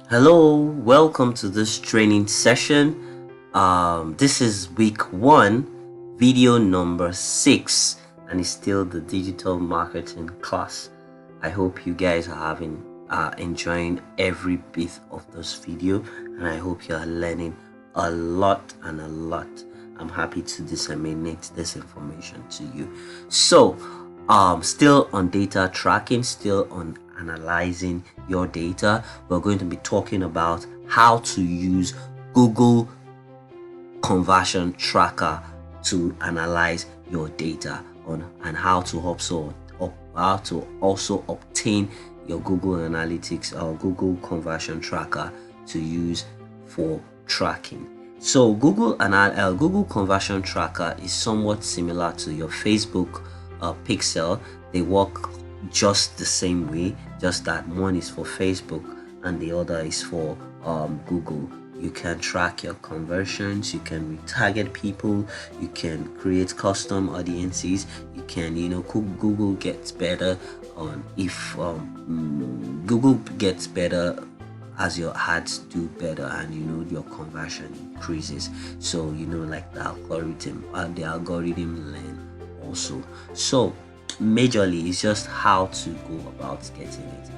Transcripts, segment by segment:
Hello, welcome to this training session. This is week 1, video number 6, and it's still the digital marketing class. I hope you guys are enjoying every bit of this video, and I hope you are learning a lot and a lot. I'm happy to disseminate this information to you. So, still on data tracking, still on analyzing your data. We're going to be talking about how to use Google Conversion Tracker to analyze your data and how to also obtain your Google Analytics or Google Conversion Tracker to use for tracking. So Google Conversion Tracker is somewhat similar to your Facebook Pixel. They work just the same way, just that one is for Facebook and the other is for Google. You can track your conversions, you can retarget people, you can create custom audiences, you can, Google gets better on if Google gets better as your ads do better and your conversion increases. So like the algorithm learn also. So majorly it's just how to go about getting it.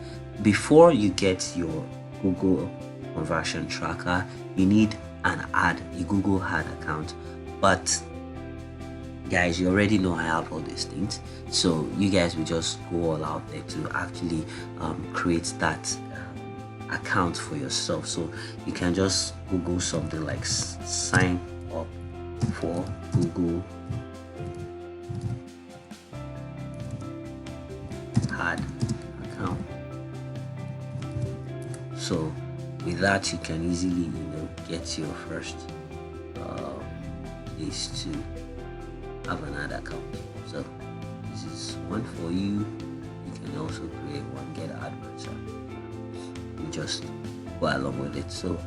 Before you get your Google Conversion Tracker, you need a Google ad account. But guys, you already know I have all these things, so you guys will just go all out there to actually create that account for yourself. So you can just Google something like sign up for Google ad account. So with that, you can easily get your first place to have an ad account. So this is one for you. You can also create one, get adverts, and you just go along with it. So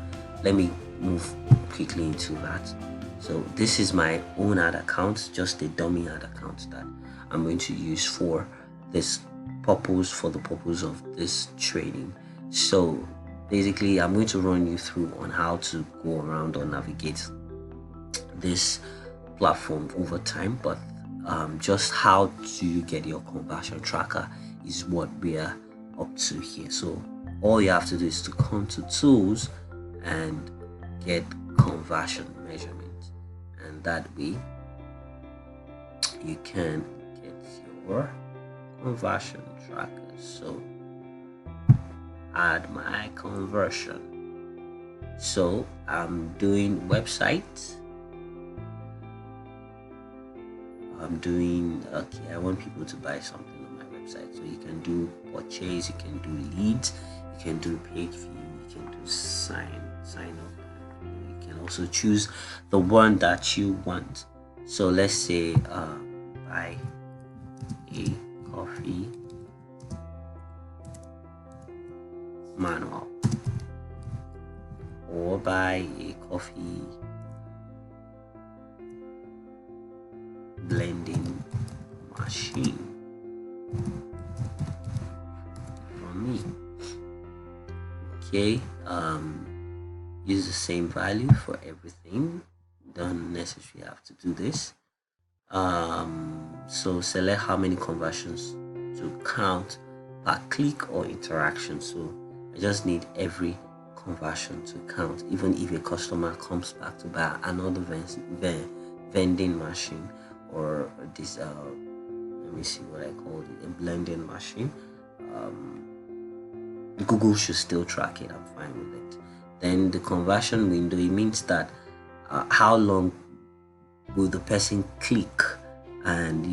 let me move quickly into that. So this is my own ad account, just a dummy ad account that I'm going to use for this purpose, for the purpose of this training. So basically I'm going to run you through on how to go around or navigate this platform over time, but just how do you get your conversion tracker is what we are up to here. So all you have to do is to come to tools and get conversion measurement, and that way you can get your conversion tracker. So add my conversion. So I'm doing website. I want people to buy something on my website. So you can do purchase, you can do leads, you can do page view, you can do sign up. You can also choose the one that you want. So let's say buy a coffee manual, or buy a coffee blending machine from me. Okay, use the same value for everything. Don't necessarily have to do this. So select how many conversions to count per click or interaction. So I just need every conversion to count, even if a customer comes back to buy another vending machine, or this let me see what I called it, a blending machine. Google should still track it. I'm fine with it. Then the conversion window, it means that how long will the person click, and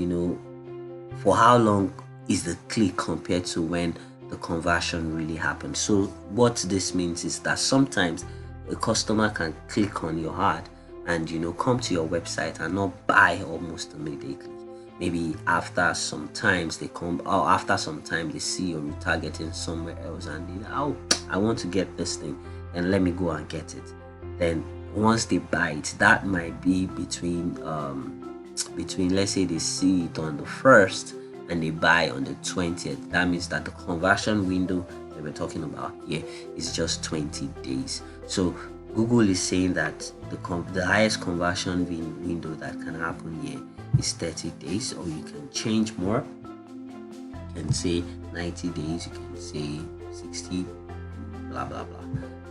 for how long is the click compared to when the conversion really happens. So what this means is that sometimes a customer can click on your ad and come to your website and not buy almost immediately. Maybe after some times they come, or after some time they see you're retargeting somewhere else and I want to get this thing, and let me go and get it. Then once they buy it, that might be between let's say they see it on the 1st and they buy on the 20th. That means that the conversion window that we're talking about here is just 20 days. So Google is saying that the highest conversion window that can happen here is 30 days, or you can change more. You can say 90 days, you can say 60, blah blah blah.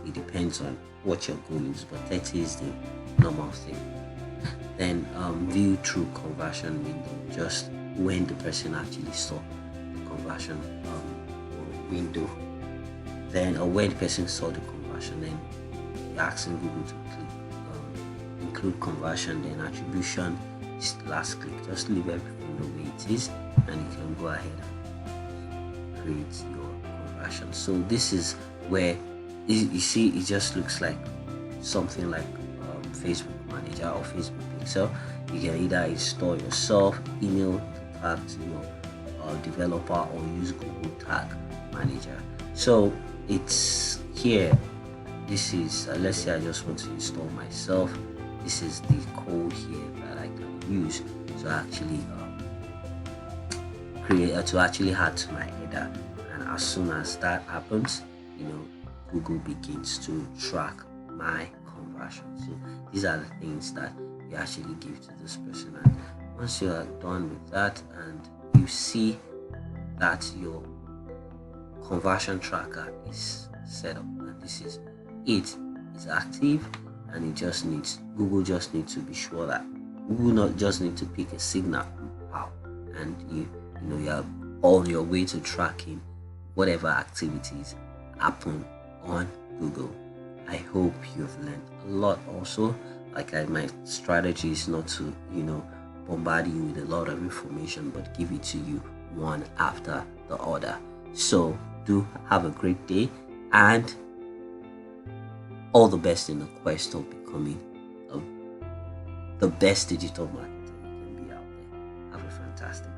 It depends on what your goal is, but 30 is the normal thing. Then view through conversion window, just when the person actually saw the conversion window. Then when the person saw the conversion, then you're asking Google to click include conversion, then attribution is the last click. Just leave everything the way it is, and you can go ahead and create your conversion. So this is where you see it just looks like something like Facebook Manager or Facebook Pixel. You can either install yourself, email to tag to your developer, or use Google Tag Manager. So it's here. This is let's say I just want to install myself. This is the code here that I can use to actually add to my header. And as soon as that happens, Google begins to track my conversion. So these are the things that you actually give to this person. And once you are done with that, and you see that your conversion tracker is set up, and this is it is active, and Google just needs to be sure that Google not just need to pick a signal out, and you're on your way to tracking whatever activities happen on Google. I hope you've learned a lot. Also, my strategy is not to bombard you with a lot of information, but give it to you one after the other. So do have a great day, and all the best in the quest of becoming the best digital marketer you can be out there. Have a fantastic day.